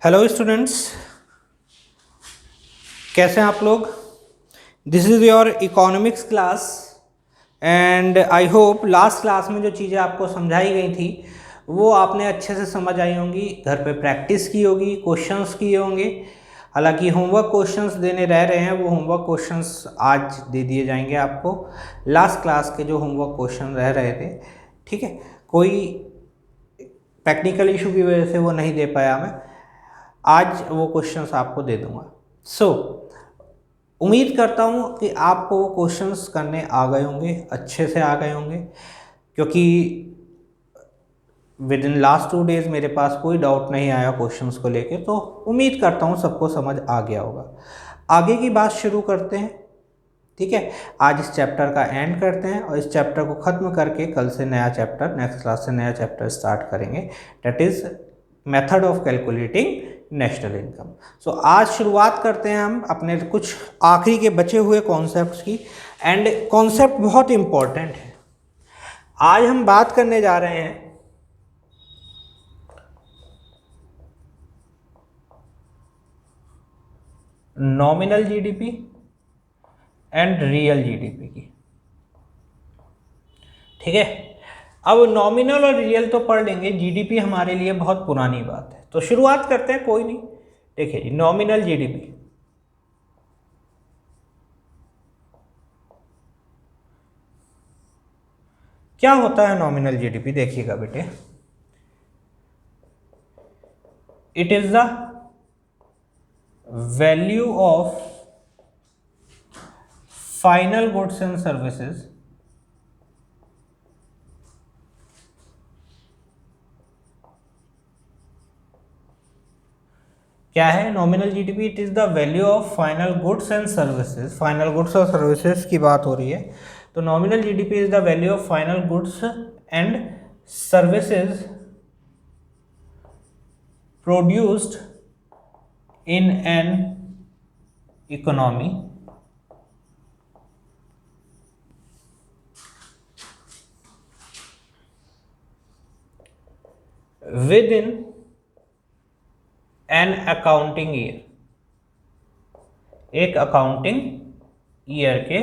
Hello students, कैसे हैं आप लोग। This is your economics class and I hope last class में जो चीज़ें आपको समझाई गई थी वो आपने अच्छे से समझ आई होंगी, घर पे प्रैक्टिस की होगी, क्वेश्चंस किए होंगे। हालांकि होमवर्क क्वेश्चंस देने रह रहे हैं, वो होमवर्क क्वेश्चंस आज दे दिए जाएंगे आपको। लास्ट क्लास के जो होमवर्क क्वेश्चन रह रहे थे, ठीक है, कोई टेक्निकल इशू की वजह से वो नहीं दे पाया मैं, आज वो क्वेश्चंस आपको दे दूंगा। सो उम्मीद करता हूँ कि आपको वो क्वेश्चंस करने आ गए होंगे, अच्छे से आ गए होंगे, क्योंकि विद इन लास्ट 2 डेज मेरे पास कोई डाउट नहीं आया क्वेश्चंस को लेके, तो उम्मीद करता हूँ सबको समझ आ गया होगा। आगे की बात शुरू करते हैं, ठीक है। आज इस चैप्टर का एंड करते हैं और इस चैप्टर को ख़त्म करके कल से नया चैप्टर, नेक्स्ट क्लास से नया चैप्टर स्टार्ट करेंगे, that is method of calculating national income. So आज शुरुआत करते हैं हम अपने कुछ आखिरी के बचे हुए कॉन्सेप्ट्स की, एंड कॉन्सेप्ट बहुत इम्पॉर्टेंट है। आज हम बात करने जा रहे हैं nominal GDP and real GDP की, ठीक है। अब नॉमिनल और रियल तो पढ़ लेंगे, जीडीपी हमारे लिए बहुत पुरानी बात है, तो शुरुआत करते हैं, कोई नहीं। देखिए जी, नॉमिनल जीडीपी क्या होता है। नॉमिनल जीडीपी देखिएगा बेटे, it is the value of final goods and services क्या है nominal GDP. It is the value of final goods and services, final goods और सर्विसेज की बात हो रही है, तो nominal GDP is the value of final goods and services produced in an economy within an accounting year, एक accounting year के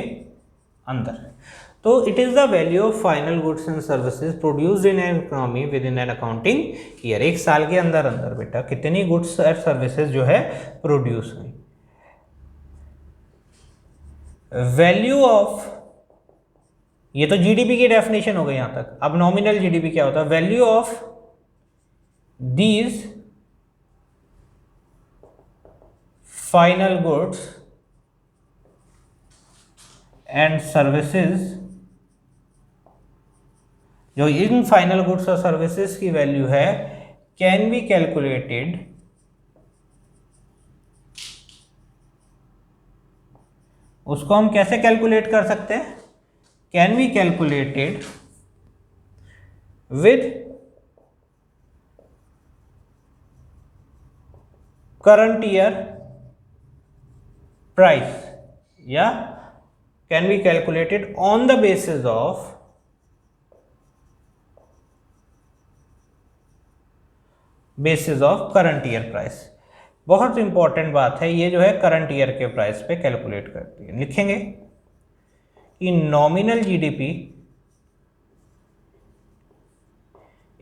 अंदर। तो it is the value of final goods and services produced in an economy with in an accounting year. एक साल के अंदर अंदर बेटा कितनी गुड्स और सर्विसेज जो है प्रोड्यूस हुई। वैल्यू ऑफ, ये तो जीडीपी की डेफिनेशन हो गई यहां तक। अब नॉमिनल जीडीपी क्या होता है। Value of these final goods and services, जो इन फाइनल गुड्स और सर्विसेज की वैल्यू है, कैन बी कैलकुलेटेड उसको हम कैसे कैलकुलेट कर सकते हैं। Can be calculated with current year price, या can be calculated on the basis of current year price. बहुत इंपॉर्टेंट बात है ये, जो है करंट ईयर के प्राइस पे कैलकुलेट करती है। लिखेंगे कि nominal GDP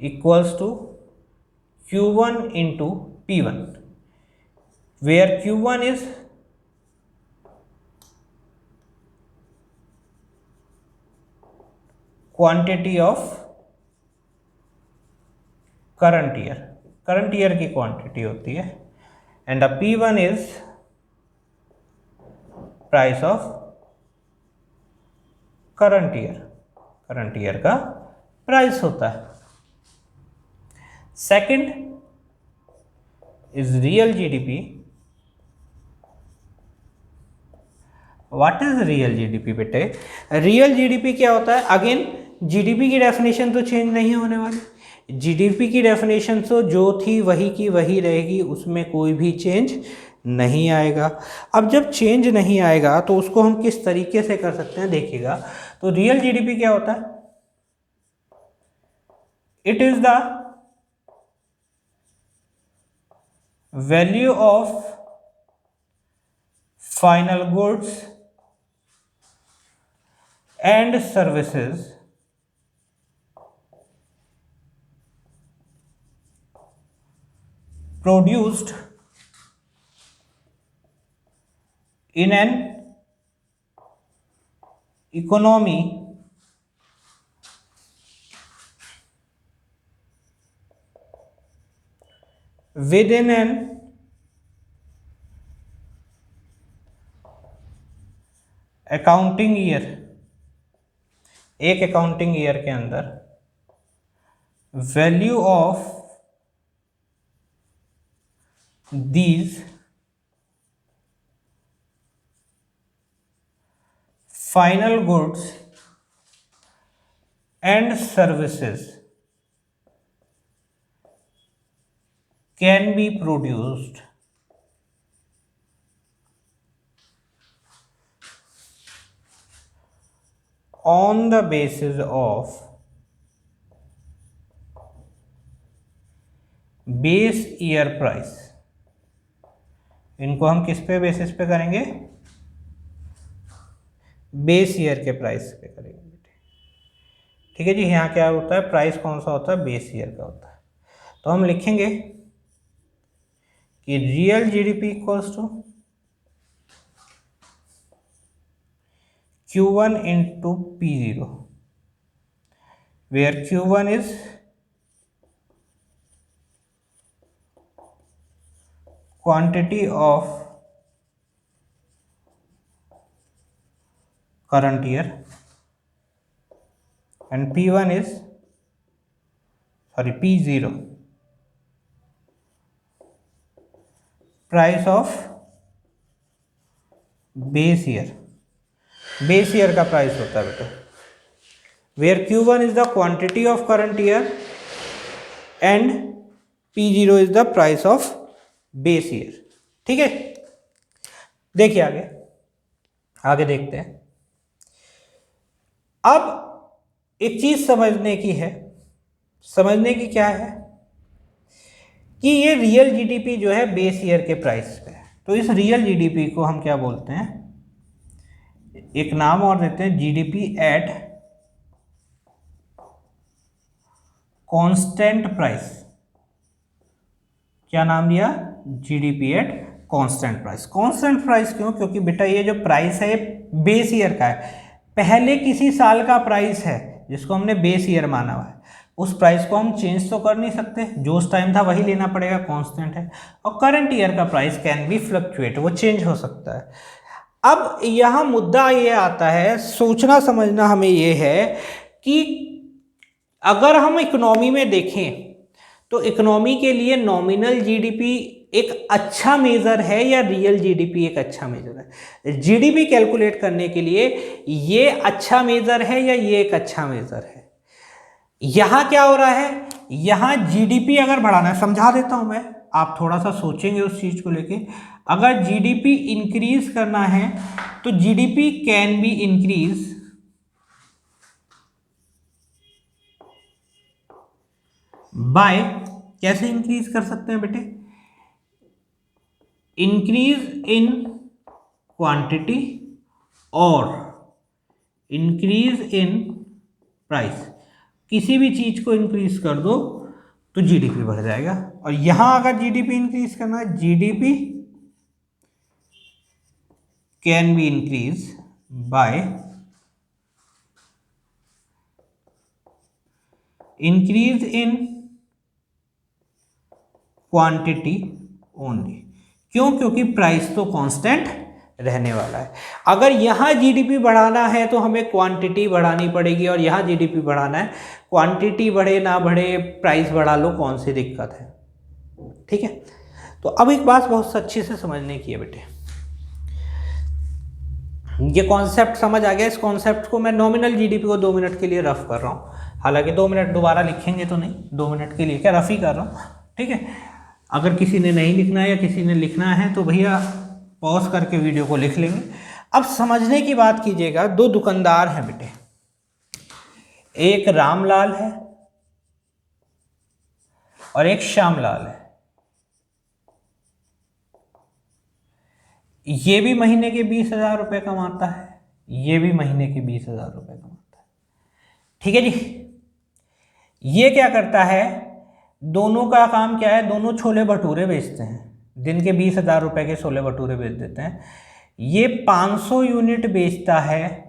equals to Q1 into P1, where Q1 is quantity of current year, current year की क्वांटिटी होती है, and P1 is price of current year, current year का प्राइस होता है। Second is real GDP. What is real GDP बेटे। Real GDP क्या होता है। अगेन जीडीपी की डेफिनेशन तो चेंज नहीं होने वाली, जीडीपी की डेफिनेशन तो जो थी वही की वही रहेगी, उसमें कोई भी चेंज नहीं आएगा। अब जब चेंज नहीं आएगा तो उसको हम किस तरीके से कर सकते हैं, देखिएगा। तो रियल जीडीपी क्या होता है। It is the value of final goods and services produced in an economy within an accounting year, एक अकाउंटिंग ईयर के अंदर value of these final goods and services can be produced on the basis of base year price। इनको हम किस पे basis पे करेंगे? Base year के प्राइस पे करेंगे बेटे। ठीक है जी। यहाँ क्या होता है? प्राइस कौन सा होता है? बेस ईयर का होता है। तो हम लिखेंगे कि real GDP equals to Q1 into P0, where Q1 is quantity of current year and P1 is P0 price of base year। Base year का प्राइस होता है बेटा, where Q1 is the quantity of current year and P0 is the price of base year. ठीक है। देखिए आगे आगे देखते हैं। अब एक चीज समझने की है, समझने की क्या है कि ये रियल जीडीपी जो है बेस ईयर के प्राइस पे है। तो इस रियल जीडीपी को हम क्या बोलते हैं? एक नाम और देते हैं, जीडीपी एट कांस्टेंट प्राइस। क्या नाम दिया? GDP at constant price. Constant price क्यों? क्योंकि बेटा ये जो प्राइस है बेस ईयर का है, पहले किसी साल का प्राइस है जिसको हमने बेस ईयर माना हुआ है। उस प्राइस को हम चेंज तो कर नहीं सकते, जो उस टाइम था वही लेना पड़ेगा, कांस्टेंट है। और करंट ईयर का प्राइस कैन बी फ्लक्चुएट, वो चेंज हो सकता है। अब यहाँ मुद्दा ये आता है, सोचना समझना हमें ये है कि अगर हम इकोनॉमी में देखें तो इकोनॉमी के लिए नॉमिनल जीडीपी एक अच्छा मेजर है या रियल जीडीपी एक अच्छा मेजर है? जीडीपी कैलकुलेट करने के लिए ये अच्छा मेजर है या ये एक अच्छा मेजर है? यहां क्या हो रहा है? यहां जीडीपी अगर बढ़ाना है, समझा देता हूं मैं, आप थोड़ा सा सोचेंगे उस चीज को लेके। अगर जीडीपी इंक्रीज करना है तो GDP can be increase by, कैसे इंक्रीज कर सकते हैं बेटे? इंक्रीज इन क्वांटिटी और इंक्रीज इन प्राइस। किसी भी चीज को इंक्रीज कर दो तो जीडीपी बढ़ जाएगा। और यहां अगर जीडीपी इंक्रीज करना है, GDP can be increase by increase in quantity only. क्यों? क्योंकि प्राइस तो कांस्टेंट रहने वाला है। अगर यहां जीडीपी बढ़ाना है तो हमें क्वांटिटी बढ़ानी पड़ेगी, और यहां जीडीपी बढ़ाना है, क्वांटिटी बढ़े ना बढ़े प्राइस बढ़ा लो, कौन सी दिक्कत है? ठीक है। तो अब एक बात बहुत अच्छे से समझने की है बेटे, ये कॉन्सेप्ट समझ आ गया। इस कॉन्सेप्ट को मैं नॉमिनल जीडीपी को 2 मिनट के लिए रफ कर रहा हूँ, हालांकि 2 मिनट दोबारा लिखेंगे तो नहीं, 2 मिनट के लिए क्या रफ ही कर रहा हूँ। ठीक है। अगर किसी ने नहीं लिखना है या किसी ने लिखना है तो भैया पॉज करके वीडियो को लिख लेंगे। अब समझने की बात कीजिएगा, 2 दुकानदार हैं बेटे, एक रामलाल है और एक श्यामलाल है। ये भी महीने के 20,000 रुपये कमाता है, ये भी महीने के 20,000 रुपये कमाता है। ठीक है जी। ये क्या करता है, दोनों का काम क्या है, दोनों छोले भटूरे बेचते हैं, दिन के 20,000 रुपये के छोले भटूरे बेच देते हैं। ये 500 यूनिट बेचता है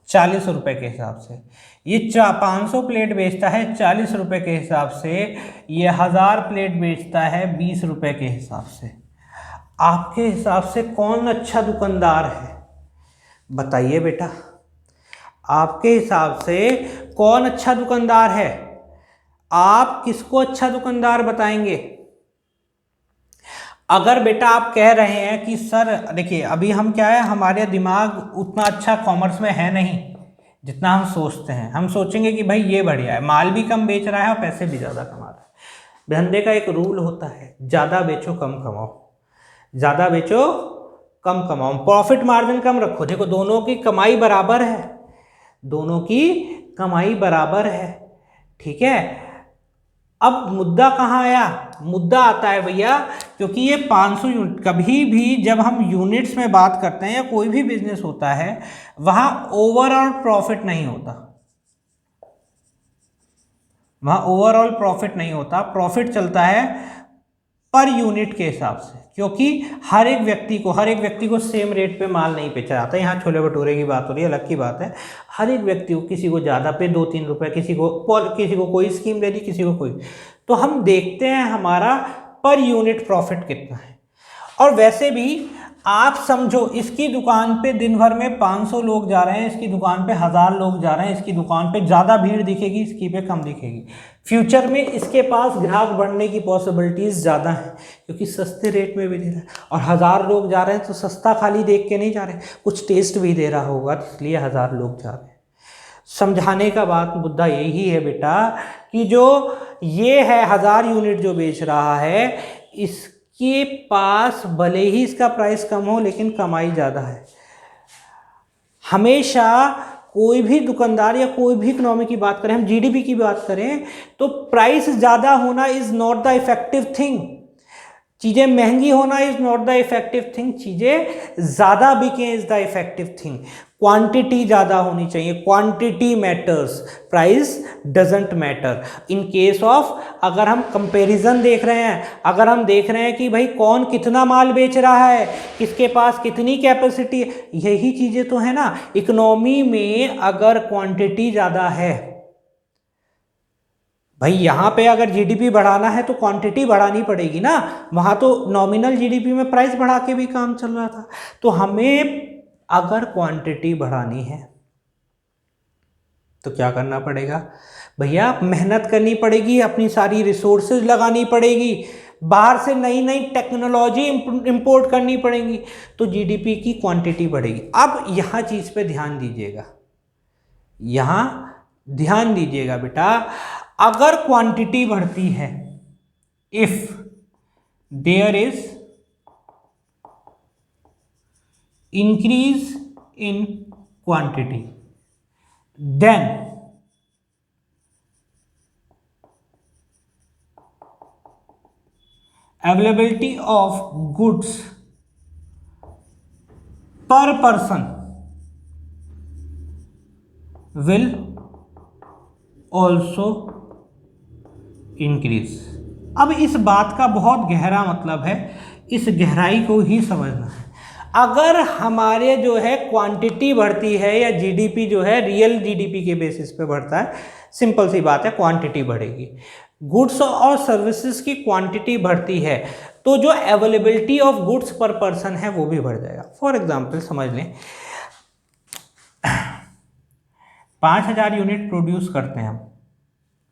40 रुपये के हिसाब से, ये 500 प्लेट बेचता है 40 रुपये के हिसाब से, ये 1000 प्लेट बेचता है 20 रुपये के हिसाब से। आपके हिसाब से कौन अच्छा दुकानदार है, बताइए बेटा, आपके हिसाब से कौन अच्छा दुकानदार है? आप किसको अच्छा दुकानदार बताएंगे? अगर बेटा आप कह रहे हैं कि सर देखिए अभी हम क्या है, हमारे दिमाग उतना अच्छा कॉमर्स में है नहीं जितना हम सोचते हैं। हम सोचेंगे कि भाई ये बढ़िया है, माल भी कम बेच रहा है और पैसे भी ज़्यादा कमा रहा है। धंधे का एक रूल होता है, ज़्यादा बेचो कम कमाओ, ज़्यादा बेचो कम कमाओ, प्रॉफिट मार्जिन कम रखो। देखो दोनों की कमाई बराबर है, दोनों की कमाई बराबर है। ठीक है। अब मुद्दा कहाँ आया, मुद्दा आता है भैया, क्योंकि ये 500 यूनिट, कभी भी जब हम यूनिट्स में बात करते हैं या कोई भी बिजनेस होता है वहाँ ओवरऑल प्रॉफिट नहीं होता, वहाँ ओवरऑल प्रॉफिट नहीं होता, प्रॉफिट चलता है पर यूनिट के हिसाब से, क्योंकि हर एक व्यक्ति को सेम रेट पे माल नहीं बेचा जाता। यहाँ छोले भटूरे की बात हो रही है, अलग की बात है। हर एक व्यक्ति को, किसी को ज़्यादा पे 2-3 रुपये, किसी को कोई स्कीम दे दी, किसी को कोई। तो हम देखते हैं हमारा पर यूनिट प्रॉफिट कितना है। और वैसे भी आप समझो, इसकी दुकान पे दिन भर में 500 लोग जा रहे हैं, इसकी दुकान पे 1000 लोग जा रहे हैं, इसकी दुकान पे ज़्यादा भीड़ दिखेगी, इसकी पे कम दिखेगी। फ्यूचर में इसके पास ग्राहक बढ़ने की पॉसिबिलिटीज़ ज़्यादा हैं, क्योंकि सस्ते रेट में भी दे रहा है। और 1000 लोग जा रहे हैं तो सस्ता खाली देख के नहीं जा रहे, कुछ टेस्ट भी दे रहा होगा, तो इसलिए 1000 लोग जा रहे हैं। समझाने का बात मुद्दा यही है बेटा कि जो ये है 1000 यूनिट जो बेच रहा है, इसके पास भले ही इसका प्राइस कम हो लेकिन कमाई ज़्यादा है। हमेशा कोई भी दुकानदार या कोई भी इकोनॉमी की बात करें, हम जीडीपी की बात करें, तो प्राइस ज़्यादा होना is not the effective thing. चीज़ें महंगी होना is not the effective thing, चीज़ें ज़्यादा बिकें is the effective thing. Quantity ज़्यादा होनी चाहिए, quantity matters, price doesn't matter. In case of अगर हम कंपैरिजन देख रहे हैं, अगर हम देख रहे हैं कि भाई कौन कितना माल बेच रहा है, किसके पास कितनी कैपेसिटी है, यही चीज़ें तो है ना। इकोनॉमी में अगर क्वांटिटी ज़्यादा है, भाई यहाँ पे अगर जीडीपी बढ़ाना है तो क्वांटिटी बढ़ानी पड़ेगी ना। वहाँ तो नॉमिनल जीडीपी में प्राइस बढ़ा के भी काम चल रहा था। तो हमें अगर क्वांटिटी बढ़ानी है तो क्या करना पड़ेगा भैया, मेहनत करनी पड़ेगी, अपनी सारी रिसोर्सेज लगानी पड़ेगी, बाहर से नई नई टेक्नोलॉजी इंपोर्ट करनी पड़ेगी, तो जीडीपी की क्वांटिटी बढ़ेगी। अब यहाँ चीज़ पे ध्यान दीजिएगा, यहाँ ध्यान दीजिएगा बेटा, अगर क्वांटिटी बढ़ती है, if there is increase in quantity, then availability of goods per person will also increase। अब इस बात का बहुत गहरा मतलब है, इस गहराई को ही समझना है। अगर हमारे जो है क्वांटिटी बढ़ती है या जीडीपी जो है रियल जीडीपी के बेसिस पे बढ़ता है, सिंपल सी बात है, क्वांटिटी बढ़ेगी। गुड्स और सर्विसेज की क्वांटिटी बढ़ती है तो जो availability of goods per person है वो भी बढ़ जाएगा। फॉर एग्जांपल समझ लें 5000 यूनिट प्रोड्यूस करते हैं हम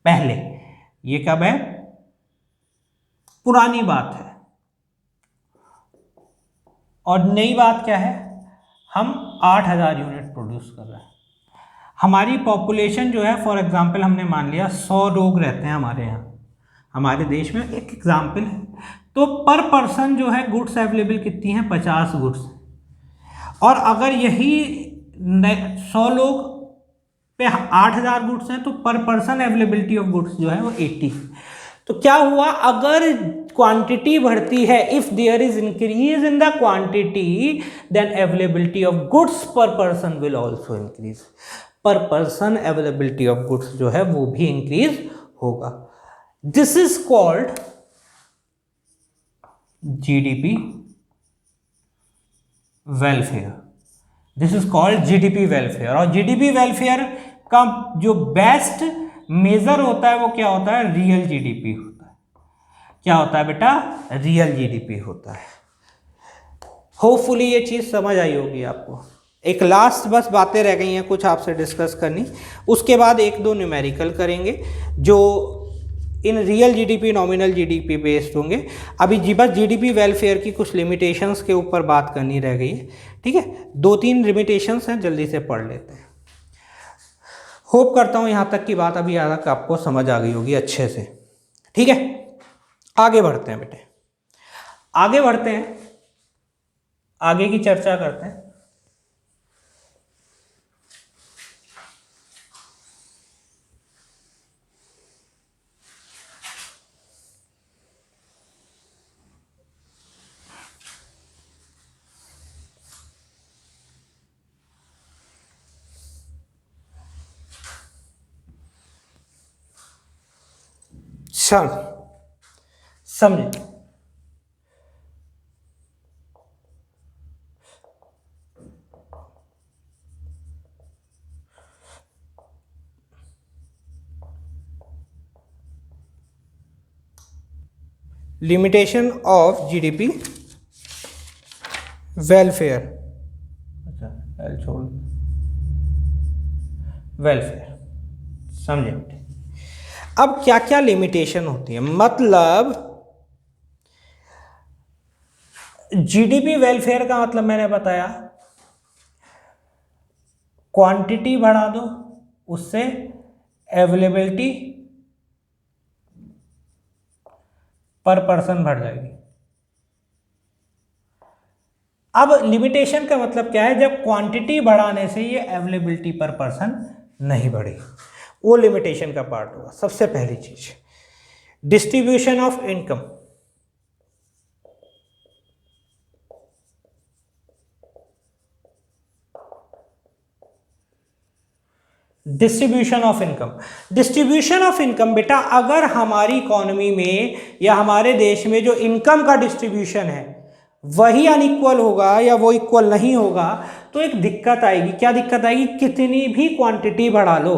पहले, ये कब है, पुरानी बात है। और नई बात क्या है, हम 8000 यूनिट प्रोड्यूस कर रहे हैं। हमारी पॉपुलेशन जो है, फॉर एग्जांपल हमने मान लिया 100 लोग रहते हैं हमारे यहाँ, हमारे देश में, एक एग्जांपल है। तो पर पर्सन जो है गुड्स अवेलेबल कितनी है, 50 गुड्स। और अगर यही 100 लोग पे 8000 गुड्स हैं तो पर पर्सन अवेलेबिलिटी ऑफ गुड्स जो है वो 80। तो क्या हुआ, अगर क्वांटिटी बढ़ती है, if there is increase in the quantity then availability of goods per person will also increase. Per person availability of goods जो है वो भी इंक्रीज होगा। This is called GDP welfare. This is called GDP welfare. और GDP welfare का जो best measure होता है वो क्या होता है? रियल जीडीपी होता है। क्या होता है बेटा? रियल जीडीपी होता है। होपफुली ये चीज समझ आई होगी आपको। एक लास्ट बस बातें रह गई हैं कुछ आपसे डिस्कस करनी, उसके बाद एक दो न्यूमेरिकल करेंगे जो in real GDP nominal GDP based होंगे। अभी जी बस जीडीपी वेलफेयर की कुछ लिमिटेशंस के ऊपर बात करनी रह गई है, ठीक है। 2-3 लिमिटेशंस हैं, जल्दी से पढ़ लेते हैं। होप करता हूँ यहाँ तक की बात अभी तक आपको समझ आ गई होगी अच्छे से, ठीक है। आगे बढ़ते हैं बेटे, आगे बढ़ते हैं, आगे की चर्चा करते हैं। समझे? लिमिटेशन ऑफ जीडीपी वेलफेयर, अच्छा एल छोड़, वेलफेयर, समझे बेटे। अब क्या क्या लिमिटेशन होती है, मतलब जीडीपी वेलफेयर का मतलब मैंने बताया क्वांटिटी बढ़ा दो, उससे अवेलेबिलिटी पर पर्सन बढ़ जाएगी। अब लिमिटेशन का मतलब क्या है? जब क्वांटिटी बढ़ाने से ये अवेलेबिलिटी पर पर्सन नहीं बढ़ी, वो लिमिटेशन का पार्ट होगा। सबसे पहली चीज distribution of income. Distribution of income, distribution of income बेटा, अगर हमारी इकोनॉमी में या हमारे देश में जो इनकम का डिस्ट्रीब्यूशन है वही अनइक्वल होगा या वो इक्वल नहीं होगा तो एक दिक्कत आएगी। क्या दिक्कत आएगी? कितनी भी क्वांटिटी बढ़ा लो,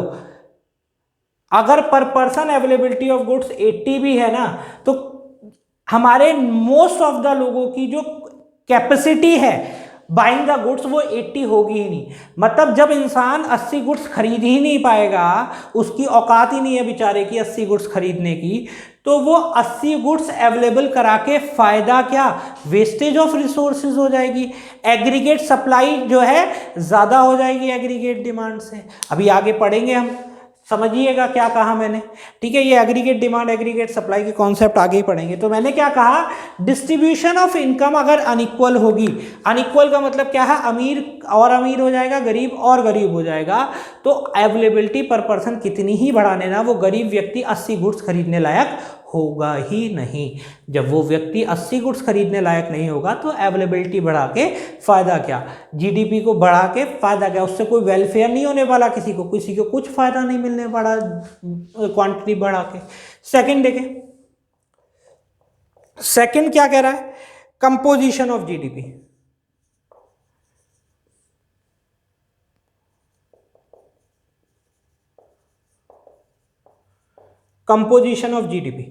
अगर पर पर्सन अवेलेबिलिटी ऑफ गुड्स 80 भी है ना, तो हमारे मोस्ट ऑफ द लोगों की जो कैपेसिटी है बाइंग द गुड्स वो 80 होगी ही नहीं। मतलब जब इंसान 80 गुड्स खरीद ही नहीं पाएगा, उसकी औकात ही नहीं है बेचारे की 80 गुड्स खरीदने की, तो वो 80 गुड्स अवेलेबल करा के फायदा क्या? वेस्टेज ऑफ रिसोर्सेज हो जाएगी। एग्रीगेट सप्लाई जो है ज़्यादा हो जाएगी एग्रीगेट डिमांड से। अभी आगे पढ़ेंगे हम, समझिएगा क्या कहा मैंने, ठीक है। ये एग्रीगेट डिमांड एग्रीगेट सप्लाई के कॉन्सेप्ट आगे ही पढ़ेंगे। तो मैंने क्या कहा? डिस्ट्रीब्यूशन ऑफ इनकम अगर अनइक्वल होगी, अनइक्वल का मतलब क्या है? अमीर और अमीर हो जाएगा, गरीब और गरीब हो जाएगा, तो अवेलेबिलिटी पर पर्सन कितनी ही बढ़ाने ना, वो गरीब व्यक्ति 80 गुड्स खरीदने लायक होगा ही नहीं। जब वो व्यक्ति 80 गुड्स खरीदने लायक नहीं होगा तो अवेलेबिलिटी बढ़ा के फायदा क्या? जीडीपी को बढ़ा के फायदा क्या? उससे कोई वेलफेयर नहीं होने वाला, किसी को कुछ फायदा नहीं मिलने वाला क्वांटिटी बढ़ा के। सेकंड देखें, सेकंड क्या कह रहा है? Composition of GDP. Composition of GDP,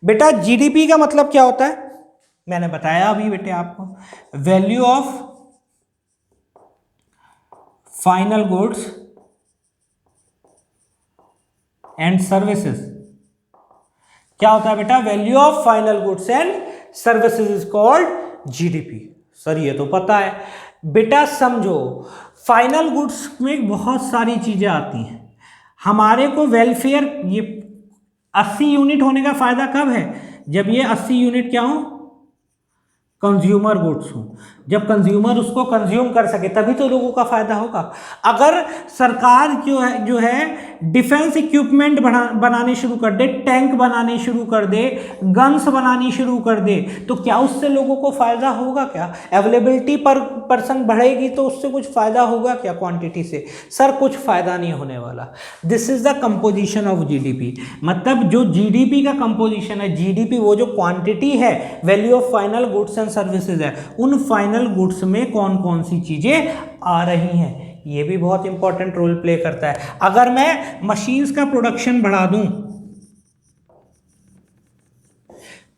बेटा जीडीपी का मतलब क्या होता है? मैंने बताया अभी बेटे आपको, value of final goods and services. क्या होता है बेटा? Value of final goods and services is called GDP. Sir ये तो पता है बेटा, समझो फाइनल गुड्स में बहुत सारी चीजें आती हैं। हमारे को वेलफेयर, ये 80 यूनिट होने का फायदा कब है? जब ये 80 यूनिट क्या हो? कंज्यूमर गुड्स हो। जब कंज्यूमर उसको कंज्यूम कर सके तभी तो लोगों का फायदा होगा। अगर सरकार जो है डिफेंस इक्विपमेंट बनाने शुरू कर दे, टैंक बनाने शुरू कर दे, गन्स बनानी शुरू कर दे, तो क्या उससे लोगों को फायदा होगा? क्या अवेलेबिलिटी पर पर्सन बढ़ेगी तो उससे कुछ फायदा होगा क्या? क्वांटिटी से सर कुछ फायदा नहीं होने वाला। This is the composition of GDP. मतलब जो जीडीपी का कंपोजिशन है, जीडीपी वो जो क्वांटिटी है, value of final goods and services है, उन फाइनल गुड्स में कौन कौन सी चीजें आ रही हैं, ये भी बहुत इंपॉर्टेंट रोल प्ले करता है। अगर मैं मशीन्स का प्रोडक्शन बढ़ा दूं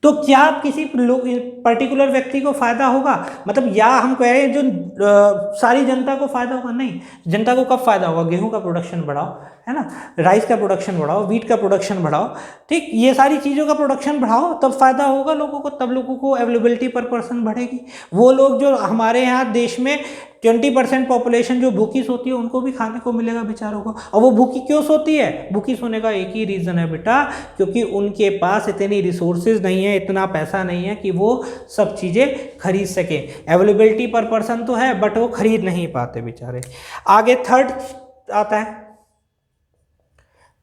तो क्या किसी पर्टिकुलर व्यक्ति को फायदा होगा? मतलब या हम कह रहे हैं जो सारी जनता को फायदा होगा? नहीं। जनता को कब फायदा होगा? गेहूं का प्रोडक्शन बढ़ाओ, है ना, राइस का प्रोडक्शन बढ़ाओ, व्हीट का प्रोडक्शन बढ़ाओ, ठीक, ये सारी चीज़ों का प्रोडक्शन बढ़ाओ, तब फायदा होगा लोगों को, तब लोगों को अवेलेबिलिटी पर पर्सन बढ़ेगी। वो लोग जो हमारे यहाँ देश में 20% पॉपुलेशन जो भूखी सोती है, उनको भी खाने को मिलेगा बेचारों को। और वो भूखी क्यों सोती है? भूखी सोने का एक ही रीज़न है बेटा, क्योंकि उनके पास इतनी रिसोर्सेज नहीं है, इतना पैसा नहीं है कि वो सब चीज़ें खरीद सके। अवेलेबिलिटी पर पर्सन तो है बट वो खरीद नहीं पाते बेचारे। आगे थर्ड आता है,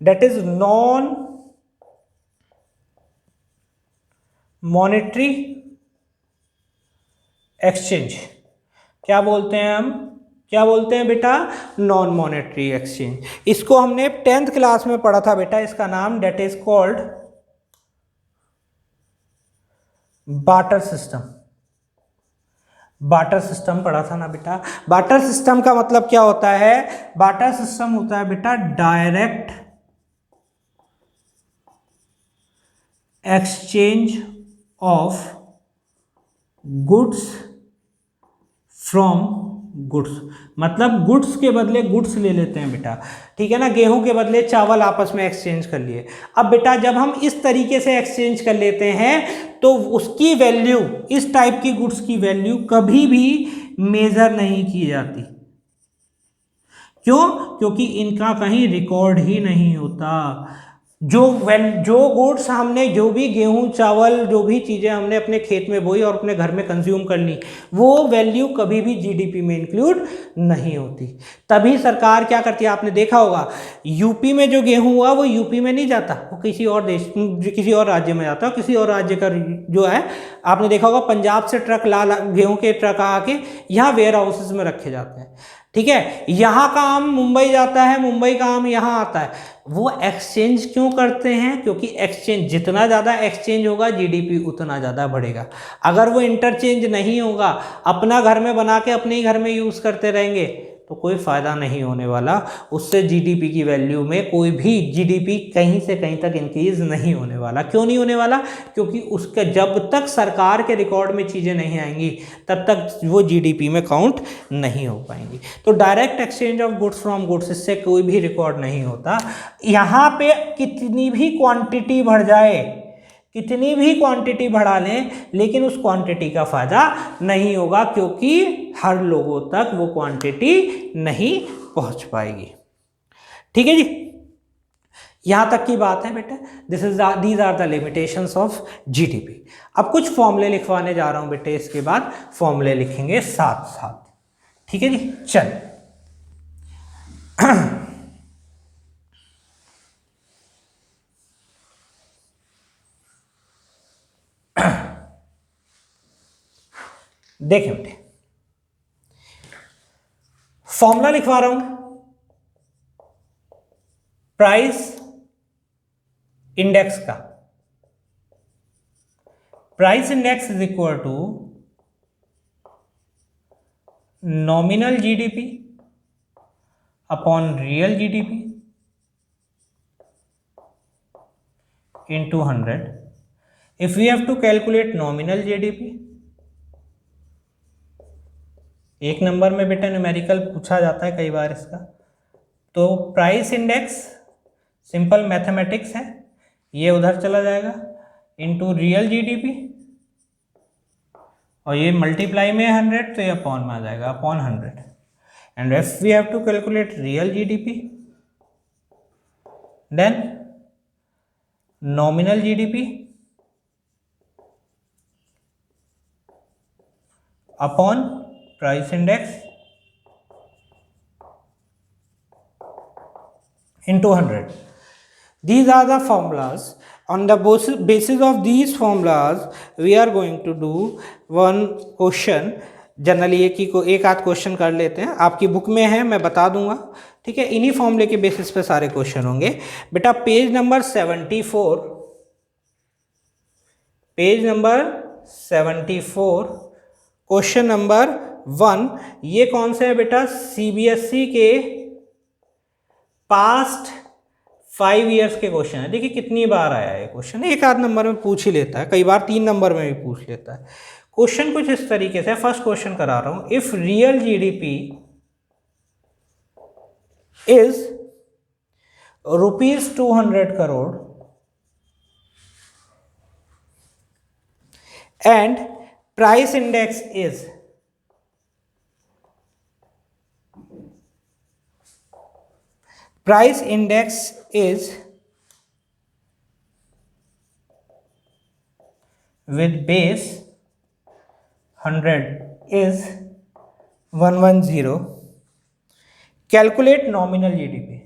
that is non monetary exchange. क्या बोलते हैं हम? क्या बोलते हैं बेटा? Non monetary exchange. इसको हमने 10th क्लास में पढ़ा था बेटा, इसका नाम that is called barter system. Barter system पढ़ा था ना बेटा। बार्टर सिस्टम का मतलब क्या होता है? बार्टर सिस्टम होता है बेटा direct exchange of goods from goods. मतलब गुड्स के बदले गुड्स ले लेते हैं बेटा, ठीक है ना। गेहूं के बदले चावल आपस में एक्सचेंज कर लिए। अब बेटा जब हम इस तरीके से एक्सचेंज कर लेते हैं तो उसकी वैल्यू, इस टाइप की गुड्स की वैल्यू कभी भी मेजर नहीं की जाती। क्यों? क्योंकि इनका कहीं रिकॉर्ड ही नहीं होता। जो गुड्स हमने, जो भी गेहूं चावल, जो भी चीज़ें हमने अपने खेत में बोई और अपने घर में कंज्यूम कर ली, वो वैल्यू कभी भी जीडीपी में इंक्लूड नहीं होती। तभी सरकार क्या करती है, आपने देखा होगा यूपी में जो गेहूं हुआ वो यूपी में नहीं जाता, वो किसी और देश, किसी और राज्य में जाता है। किसी और राज्य का जो है, आपने देखा होगा पंजाब से ट्रक गेहूं के ट्रक आके यहाँ वेयर हाउसेज में रखे जाते हैं, ठीक है। यहाँ का आम मुंबई जाता है, मुंबई का आम यहाँ आता है। वो एक्सचेंज क्यों करते हैं? क्योंकि एक्सचेंज, जितना ज़्यादा एक्सचेंज होगा जीडीपी उतना ज़्यादा बढ़ेगा। अगर वो इंटरचेंज नहीं होगा, अपना घर में बना के अपने ही घर में यूज़ करते रहेंगे, तो कोई फ़ायदा नहीं होने वाला। उससे जीडीपी की वैल्यू में कोई भी, जीडीपी कहीं से कहीं तक इंक्रीज नहीं होने वाला। क्यों नहीं होने वाला? क्योंकि उसका जब तक सरकार के रिकॉर्ड में चीज़ें नहीं आएंगी तब तक वो जीडीपी में काउंट नहीं हो पाएंगी। तो direct exchange of goods from goods, इससे कोई भी रिकॉर्ड नहीं होता। यहाँ पे कितनी भी क्वांटिटी बढ़ जाए, कितनी भी क्वांटिटी बढ़ा लें, लेकिन उस क्वांटिटी का फायदा नहीं होगा, क्योंकि हर लोगों तक वो क्वांटिटी नहीं पहुंच पाएगी। ठीक है जी, यहां तक की बात है बेटा। These are the limitations of GDP. अब कुछ फॉर्मूले लिखवाने जा रहा हूं बेटे, इसके बाद फॉर्मूले लिखेंगे साथ साथ। ठीक है जी, चल देखें बेटे, फॉर्मूला लिखवा रहा हूं, प्राइस इंडेक्स का। Price index is equal to nominal GDP upon real GDP into 100. If we have to calculate nominal GDP, एक नंबर में बेटा न्यूमेरिकल पूछा जाता है कई बार इसका, तो प्राइस इंडेक्स सिंपल मैथमेटिक्स है, ये उधर चला जाएगा इनटू रियल जीडीपी, और ये मल्टीप्लाई में 100 तो ये अपॉन में आ जाएगा, upon 100. And if we have to calculate real GDP, then nominal GDP upon price index into 100. These are the formulas. On the basis of these formulas we are going to do one question. Generally एक आध question कर लेते हैं, आपकी book में है, मैं बता दूंगा, ठीक है। इन्हीं फॉर्मूले के बेसिस पे सारे क्वेश्चन होंगे बेटा। Page number 74, page number 74, question number 1। ये कौन से है बेटा? सीबीएसई के पास्ट 5 ईयर्स के क्वेश्चन है। देखिए कितनी बार आया है क्वेश्चन, एक आध नंबर में पूछ ही लेता है, कई बार 3 नंबर में भी पूछ लेता है। क्वेश्चन कुछ इस तरीके से, फर्स्ट क्वेश्चन करा रहा हूं। If real GDP is ₹200 crore and price index is price index is with base 100 is 110. Calculate nominal GDP.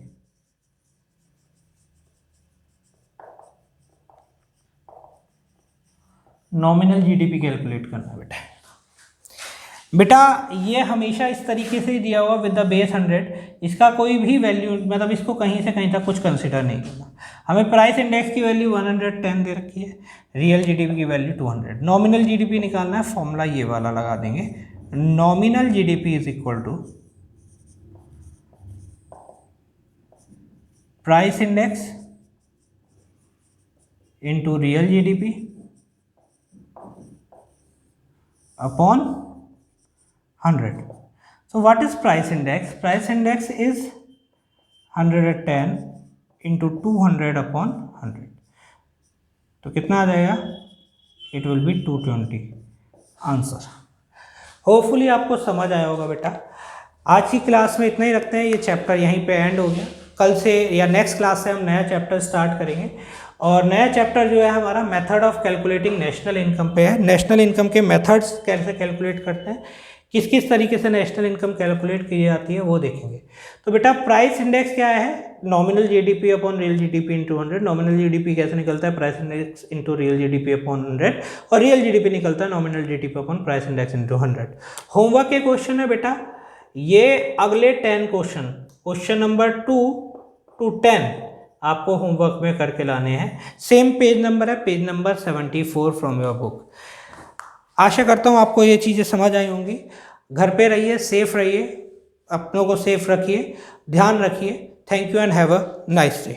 Nominal GDP calculate करना बेटा ये हमेशा इस तरीके से ही दिया हुआ विद द बेस 100। इसका कोई भी वैल्यू, मतलब इसको कहीं से कहीं तक कुछ कंसिडर नहीं करना। हमें प्राइस इंडेक्स की वैल्यू 110 दे रखी है, रियल जीडीपी की वैल्यू 200। नॉमिनल जीडीपी निकालना है, फॉर्मूला ये वाला लगा देंगे। Nominal GDP is equal to price index into real GDP upon 100. So what is price index? Price index is 110 into 200 upon 100. तो कितना आ जाएगा? It will be 220 answer. Hopefully आपको समझ आया होगा बेटा। आज की क्लास में इतना ही रखते हैं, ये चैप्टर यहीं पे एंड हो गया। कल से या नेक्स्ट क्लास से हम नया चैप्टर स्टार्ट करेंगे, और नया चैप्टर जो है हमारा method of calculating national income पे है। नेशनल इनकम के मेथड्स कैसे कैलकुलेट करते हैं, किस किस तरीके से नेशनल इनकम कैलकुलेट की जाती है, वो देखेंगे। तो बेटा प्राइस इंडेक्स क्या है? Nominal GDP upon real GDP into 100। Nominal GDP कैसे निकलता है? Price index into real GDP upon 100, और रियल जीडीपी निकलता है nominal GDP upon price index into 100। Homework के क्वेश्चन है बेटा ये अगले 10 क्वेश्चन, क्वेश्चन नंबर 2 to 10 आपको होमवर्क में करके लाने हैं। सेम पेज नंबर है, page number 74 from your book. आशा करता हूँ आपको ये चीज़ें समझ आई होंगी। घर पे रहिए, सेफ रहिए, अपनों को सेफ रखिए, ध्यान रखिए। Thank you and have a nice day.